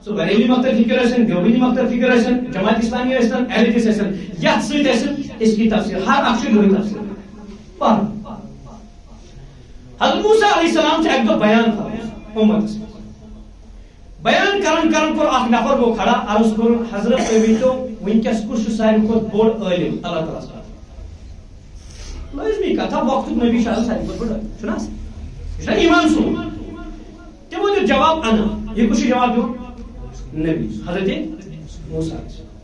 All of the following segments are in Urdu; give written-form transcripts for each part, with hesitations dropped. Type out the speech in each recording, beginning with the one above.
سو بریلی مکتب فکر ٲسِن دیوبندی مکتب فکر ٲسِن جماعت اسلامی ٲسِن اہل حدیث ٲسِن یتھ سۭتۍ ٲسِن اس کی تفسیر ہر اکھ چھُ یِہوٚے تفسیر حضرت موسیٰ علیہ السلام چھُ اکہِ دۄہ بیان کران امتس بیان کران کران کوٚر اکھ نفر گوٚو کھڑا عرض کوٚرُن حضرت تُہۍ ؤنۍتو وٕنکٮ۪س کُس چھُ ساروی کھۄتہٕ بوٚڑ عٲلِم اللہ تعالیٰ ہس لٲزمی کتھا وقتُک نبی چھُ آسان ساروی کھۄتہٕ بوٚڑ عٲلِم چھُنہ آسان یہِ چھُنہ ایمان سون تِمو دیُت جواب انا یہِ کُس چھُ جواب دیُن نبی حضرت موسیٰ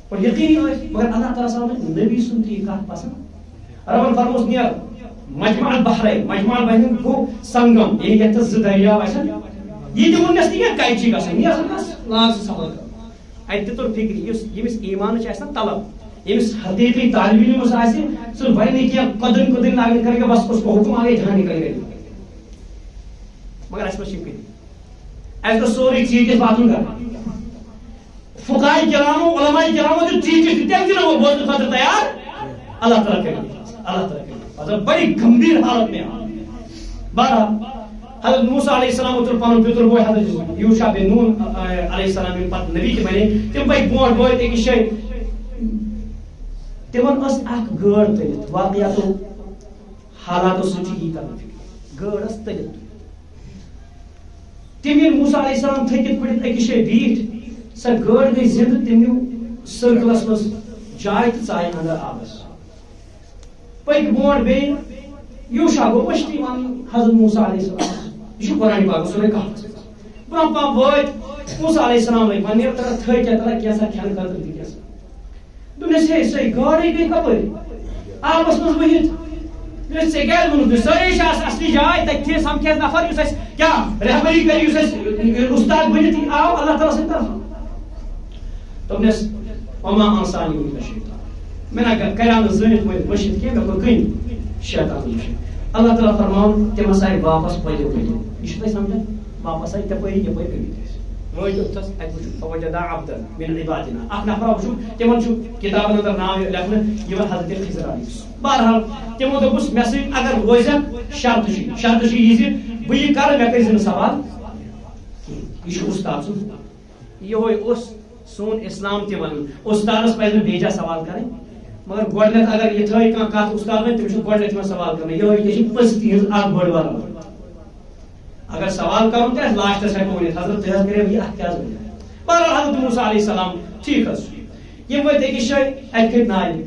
اور یقینی ٲسۍ مگر اللہ تعالیٰ صاحب نبی سُنٛد تہِ یہِ کتھ پسنٛد ربن فرموس نیر مجمع البحرین مجمع البحرین گوٚو سنگم یعنی یتھ زٕ دریاو آسن یہ تہِ ووٚننس نہٕ کینٛہہ کتہِ چھِ گژھان یہِ ہسا گژھ لاگ سُہ سوال اتہِ تہِ توٚر فکرِ ییٚمِس ایمانٕچ آسہِ نہ طلب ییٚمِس حقیقی طالب علمس آسہِ سُہ وَنہِ نہٕ کینٛہہ قدٕر قدٕر لاگن کرے گا بس اس کو حکم آگے جہاں نکل گئے مگر اَسہِ پزِ فکر اَسہِ گوٚژھ سورُے ژیٖٹِتھ واتُن گرٕ فقہاء کرامو علماء کرامو دیُت ژیٖٹِتھ تِم تہِ نہٕ وۄنۍ بوزنہٕ خٲطرٕ تیار اللہ تعالیٰ کرِ اللہ تعالیٰ کرِ مطلب بڑی گمبھیر حالت میں بہرحال حضرت موسیٰ علیہ السلام تر پن پتر بوے حضرت یوشع بن نون علیہ السلام پتہ نبی تہ بنے تم پک برونٹ بوت أکِس جایہِ تمن ٲس اکھ گٲڑ تٔلِتھ واقعاتو حالاتو سۭتۍ چھِ یی کران فکر گٲڑ ٲس تٔلِتھ تم ییٚلہِ موسیٰ علیہ السلام تھٔکِتھ پٔڑِتھ أکِس جایہِ بیٖٹھ سۄ گٲڑ گٔے زندٕ تم نیوٗ سٔرکلس منٛز جاے تہٕ ژایہِ انٛدر آبس پٔکۍ برونٹ بیٚیہِ یوشع گوٚو مٔشتٕے وَنُن حضرت موسیٰ علیہ السلام یہ قرآن پاک سورہ کہف برہ پہ وٲتۍ موسیٰ علیہ السلام لگۍ وَنہِ ترا تھٔکۍ ترا کینٛژھا کھٮ۪نہٕ خٲطرٕ تہِ کینٛژھا دوٚپنس ہے سۄے گاڑے گٔے کپٲرۍ آبس منٛز ؤہِتھ دوٚپنس ژےٚ کیٛازِ ووٚنُتھ سٲری چھِ اصلی جاے تتہِ تہِ سمکھِ نفر یُس اسہِ کیٛاہ رہبری کرِ یُس اسہِ اُستاد بٔنِتھ آو اللہ تعالیٰ سٕنٛدِ طرفہٕ دوٚپنس وما انسانی من الشیطان مےٚ نہ کریٛاو نہٕ زٲنِتھ مٔشِتھ کینٛہہ مےٚ کوٚر کٔنۍ شیطان مٔشِتھ اللہ تعالیٰ فرماون تم ہسا آئی واپس پٔلِو پٔلِو یہ چھُ تۄہہِ سمجھان واپس آئی تپٲری یپٲرۍ پٔلِتھ ٲسۍ وٲتۍ اوٚتھس اتہِ وٕچھُکھ فوجدا عبدا من عبادنا اکھ نفرا وٕچھُکھ تِمن چھُ کتابن اندر ناو لیکھنہٕ یِوان حضرت خضر علیہ بہرحال تِمو دوٚپُس مےٚ سۭتۍ اگر روزکھ شرط چھِ یہِ زِ بہٕ یہِ کرٕ مےٚ کٔرۍ زِ نہٕ سوال کینٛہہ یہِ چھُ اُستاد سُنٛد یِہوے اوس سون اسلام تہِ ونان اُستادس پزِ نہٕ بیجا سوال کرٕنۍ مگر گۄڈنیٚتھ اگر یہِ تھٲے کانٛہہ کتھ اُستاد وَنہِ تٔمِس چھُ گۄڈنیٚتھ یِوان سوال کرنہٕ یِہوے تہِ چھِ پٔژھۍ ہٕنٛز اکھ بٔڑ بار اگر سوال کرُن تہِ آسہِ لاسٹس ہیٚکو ؤنِتھ حضرت تُہۍ حظ کریو یہِ اتھ کیٛاہ حظ ؤنِو بہرحال حضرت موسیٰ علیہ السلام ٹھیٖک حظ یِم وٲتۍ أکِس جایہِ اتہِ کھٔتۍ نالہِ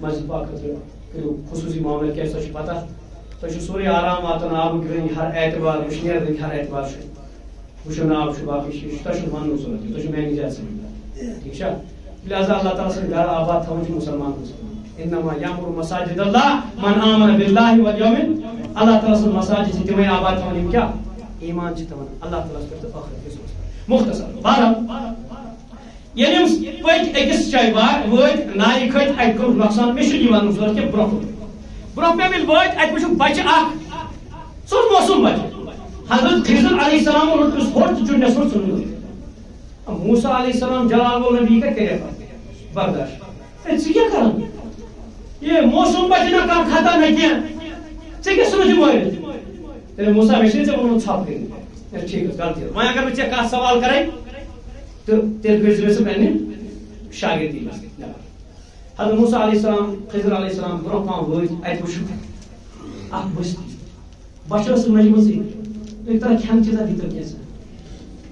مسجد پاک خٲطرٕ کٔرِو خصوٗصی معاملہٕ کیٛازِ تۄہہِ چھُ پتہ تۄہہِ چھُ سورُے آرام واتان آبٕکۍ رٔنٛگۍ ہر اعتبار وٕشنیر رٔنٛگۍ ہر اعتبار چھُ وٕشُن آب چھُ باقٕے چیٖز چھُ تۄہہِ چھُ وننُک ضروٗرت تُہۍ چھُو میانہِ زیادٕ سمجھدار ٹھیٖک چھا لہذا اللہ تعالیٰ سٕنٛدۍ گرٕ آباد تھاوٕنۍ چھِ مُسلمان انما یامر مساجد اللہ من آمن باللہ والیوم اللہ تعالیٰ سٕنٛز مساجد چھِ تِمے آباد تھاوان یِم کیٛاہ ایمان چھِ تھاوان اللہ تعالیٰ ہس پٮ۪ٹھ تہٕ ٲخرت کِس مختصر بہرحال ییٚلہِ یِم پٔکۍ أکِس جایہِ وٲتۍ نالہِ کھٔتۍ اَتہِ کوٚرُکھ نۄقصان مےٚ چھُنہٕ یہِ وَنُن ضروٗرت کینٛہہ برونٛہہ پٮ۪م ییٚلہِ وٲتۍ اَتہِ وٕچھُکھ بچہِ اکھ سُہ اوس موسوٗم بچہِ حضرت خضر علیہ السلام روٚٹ تٔمِس ہوٚٹ تہٕ چُنڈنس روٚٹ ژھٕنُن موسیٰ علیہ السلام جلال وول نبی کتہِ کرے پتہٕ برداشت ہے ژٕ کیٛاہ کران یہ موسوٗم بچہِ نہ کانٛہہ خطا نہ کینٛہہ ژےٚ کیٛاہ ژھٕنُتھ یہِ مٲرِتھ تیٚلہِ موسیٰ مےٚ چھُنہٕ ژےٚ ووٚنمُت ژھۄپہٕ کٔرِتھ ٹھیٖک حظ غلطی وۄنۍ اگر بہٕ ژےٚ کانٛہہ سوال کرے تہٕ تیٚلہِ کٔرۍزِ ژٕ پننہِ شاگردی منٛز حضرت موسیٰ علیہ السلام خضر علیہ السلام برونٛہہ پہم وٲتۍ اَتہِ وٕچھُکھ اکھ بستی بچہِ ٲسٕکھ نٔجمٕژٕے تُہۍ ترا کھٮ۪ن چیٖزا دِتو کینٛژھا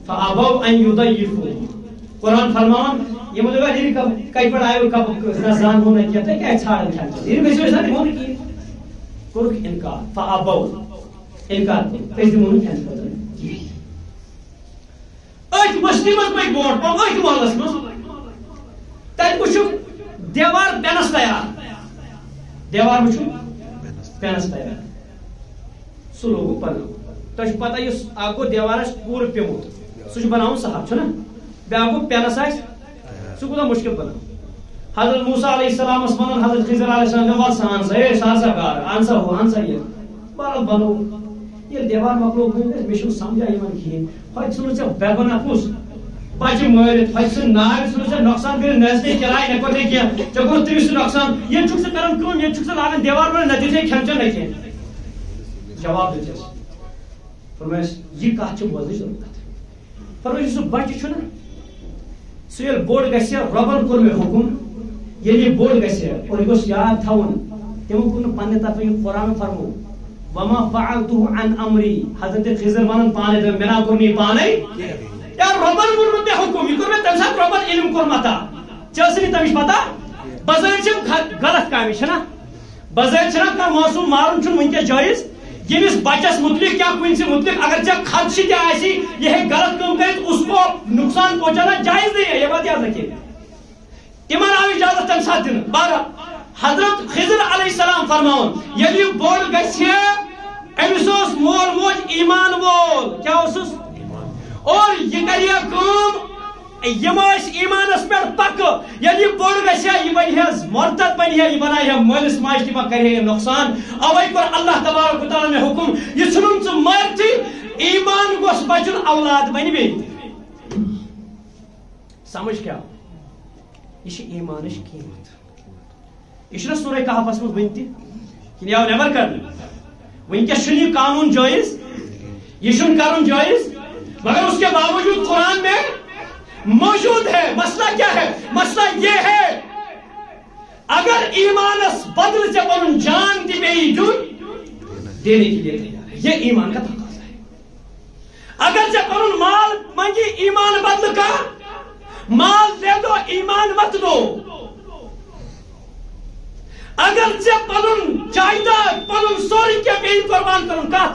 فابوا ان یضیفوہ قرآن فرماوان یِمو دوٚپ ییٚلہِ کتہِ پٮ۪ٹھ آیو کپ نہ زانہو نہ کینٛہہ تُہۍ کیٛازِ ژھانڈان کھٮ۪ن چیٖز ییٚلہِ گٔژھِو أسۍ نہ دِمو نہٕ کِہیٖنۍ کوٚرُکھ انکار فابوا انکار کوٚرُکھ أسۍ دِمو نہٕ کھٮ۪نہٕ خٲطرٕ کِہیٖنۍ أتھۍ بستی منٛز پٔکۍ برونٛٹھ پہم أتھۍ محلس منٛز تتہِ وٕچھُکھ دیوار پینس تیار دیوار وٕچھُکھ پینس تیار سُہ لوگُکھ بناوُن تۄہہِ چھُ پتہ یُس اکھ گوٚو دیوار آسہِ پوٗرٕ پیوٚمُت سُہ چھُ بناوُن سہل چھُنہ بیاکھ گوٚو پینس آسہِ سُہ کوٗتاہ مُشکِل بناوُن حضرت موسیٰ علیہ السلامس ونان حضرت خضر علیہ السلام وَل سا ان سا ہے سا سا گاڈ ان سا ہُہ ان سا یہِ بہرحال بنووُکھ ییٚلہِ دیوار مۄکلوو بٔنِتھ مےٚ چھُنہٕ سمجھا یِوان کِہیٖنۍ ہۄتہِ ژھٕنُتھ ژےٚ بے گۄناہ کُس بچہِ مٲرِتھ ہۄتہِ ژھٕن ناوِ ژھٕنُتھ ژےٚ نۄقصان کٔرِتھ نہ ٲسۍ کِراے نہ کوٚر نہٕ کینٛہہ ژےٚ کوٚرُتھ تٔمِس تہِ نۄقصان ییٚتہِ چھُکھ ژٕ کران کٲم ییٚتہِ چھُکھ ژٕ لاگان دیوار بنٲوِتھ نہ دِژے کھٮ۪ن چٮ۪ن نہ کینٛہہ جواب دِژٮ۪س فرمٲیس یہِ کتھ چھِ بوزنٕچ ضروٗرت فرمٲیس یُس سُہ بچہِ چھُنہ سیل بوڑ گسے ربن کور میں حکم یہ بوڑ گسے اور یہ گوش یاد تھاون تمو کن پنہ طرف یہ قرآن فرمو وما فعلته عن امری حضرت خضر ونن پانے دے منا کرنی پانے یا ربن کور میں حکم یہ کور میں تم ساتھ ربن علم کور متا چلسی تمش پتہ بظاہر چھ غلط کامی چھنا بظاہر چھنا کا موسم مارن چھن ونکے جائز یمس بچس متعلق کیا کوئی سے متعلق اگر جب خدشہ تہ آسی یہ غلط کام کرے اس کو نقصان پہنچانا جائز نہیں ہے یہ بات یاد رکھیے تمہن آو اجازت تم ساتھ دن بارہ حضرت خضر علیہ السلام فرماؤن یلی بوڑ گژھِ امس اوس مول موج ایمان وول کیا اوسس اور یہ کریا کام یم ایمانس پہ پک یلی بوڑ گژھِ یہ بنہ مرتد بنہ یہ بنایا مالس ماج تہ کرے نقصان اوے کور اللہ تبارک و تعالی نے حکم یہ ژھنن ژٕ مارتھی ایمان گوس بچن اولاد بن بیٚیہِ سمجھ کیا یہ ایمانش قیمت یہ سورہ کہفس مز ون تہ نیبر کر ونکس یہ قانون جائز یہ کرن جائز مگر اس کے باوجود قرآن میں موجود ہے مسئلہ کیا ہے مسئلہ یہ ہے اگر ایمانس بدل سے پن جان تہ بیٚیہِ دینے کے لیے تیار ہے یہ ایمان کا تقاضا ہے اگر سے پن مال منگی ایمان بدل کا مال دے دو ایمان مت دو اگر سے پن جائیداد پن سوری کے بیٚیہِ قربان کرن کت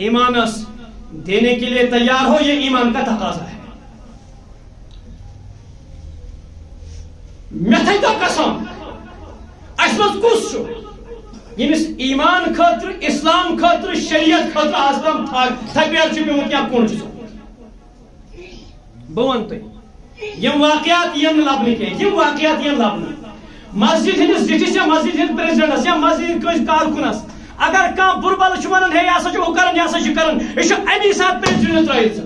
ایمانس دینے کے لیے تیار ہو یہ ایمان کا تقاضا ہے مے تھے تو قسم اس مز کس یمس ایمان خاطر اسلام خاطر شریعت خاطر آزم تھپیر پیمت یا کون بہن تھی یم واقعات یم لبن کی یم واقعات یم لبن مسجد ہندس زٹھس یا مسجد ہند پریزیڈنٹس یا مسجد کس کارکنس اگر کان بربل ونان ہے یہ ہسا کران یہ ہسا کران یہ امی سات پریزیڈنٹ ترائیت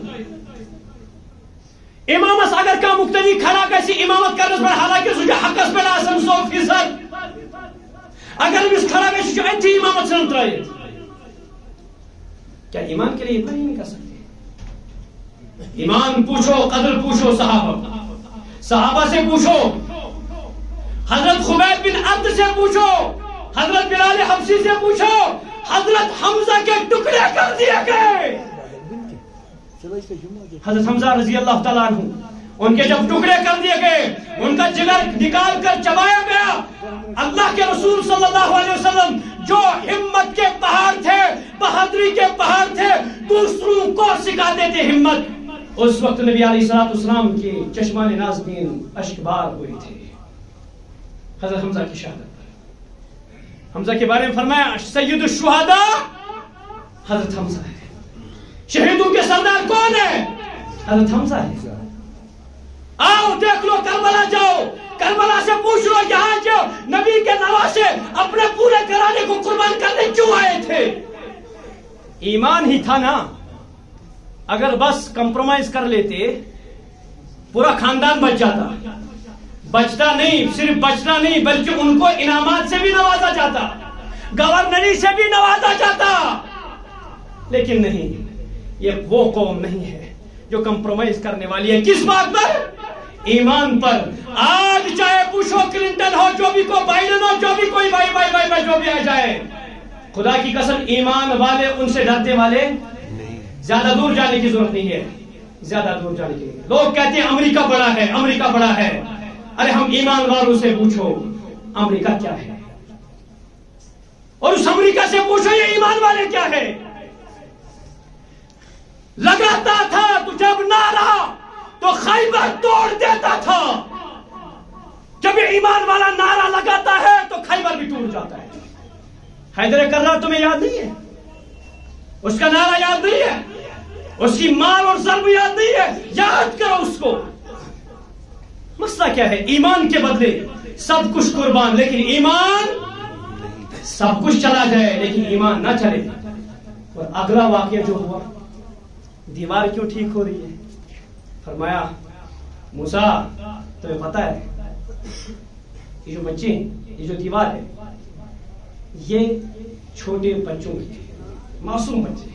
امامس اگر کان مقتدی کھڑا گژھِ امامت کرنس پہ حالانکہ سہ حقس پہ آسان 100% اگر امس کھڑا گژھِ اتھی امامت ژھنان ترائیت کیا ایمان کے لیے اتنا ہی نہیں کر سکتے ایمان پوچھو قدر پوچھو صحابہ سے پوچھو حضرت خبیب بن عبد سے پوچھو حضرت بلال حبشی سے پوچھو حضرت حمزہ کے ٹکڑے کر دیے گئے حضرت حمزہ رضی اللہ تعالیٰ عنہ ان کے جب ٹکڑے کر دیے گئے ان کا جگر نکال کر چبایا گیا اللہ کے رسول صلی اللہ علیہ وسلم جو ہمت کے پہاڑ تھے بہادری کے پہاڑ تھے دوسروں کو سکھاتے تھے ہمت اس وقت نبی علیہ السلام کی چشمان نازنین اشکبار ہوئی تھے حضرت حمزہ کی شہادت حمزہ کے بارے میں فرمایا سید الشہداء حضرت حمزہ ہے شہیدوں کے سردار کون ہے حضرت حمزہ ہے آؤ دیکھ لو کربلا جاؤ کربلا سے پوچھ لو یہاں جو نبی کے نواسے اپنے پورے گھرانے کو قربان کرنے کیوں آئے تھے ایمان ہی تھا نا اگر بس کمپرومائز کر لیتے پورا خاندان بچ جاتا بچتا نہیں صرف بچنا نہیں بلکہ ان کو انعامات سے بھی نوازا جاتا گورنری سے بھی نوازا جاتا لیکن نہیں یہ وہ قوم نہیں ہے جو کمپرومائز کرنے والی ہے کس بات پر ایمان پر آج چاہے بش ہو کلنٹن ہو جو بھی کو بائیڈن ہو جو بھی کوئی بائی جو بھی آ جائے خدا کی قسم ایمان والے ان سے ڈرتے والے زیادہ دور جانے کی ضرورت نہیں ہے زیادہ دور جانے کی لوگ کہتے ہیں امریکہ بڑا ہے امریکہ بڑا ہے ارے ہم ایمان والوں سے پوچھو امریکہ کیا ہے اور اس امریکہ سے پوچھو یہ ایمان والے کیا ہے لگاتا تھا تو جب نہ رہا تو خیبر توڑ دیتا تھا جب ایمان والا نعرہ لگاتا ہے تو خیبر بھی ٹوٹ جاتا ہے حیدر کرار تمہیں یاد نہیں ہے اس کا نعرہ یاد نہیں ہے اس کی مال اور ضرب یاد نہیں ہے یاد کرو اس کو مسئلہ کیا ہے ایمان کے بدلے سب کچھ قربان لیکن ایمان سب کچھ چلا جائے لیکن ایمان نہ چلے اور اگلا واقعہ جو ہوا دیوار کیوں ٹھیک ہو رہی ہے فرمایا موسیٰ تمہیں پتا ہے یہ جو بچے یہ جو دیوار ہے یہ چھوٹے بچوں کی معصوم بچے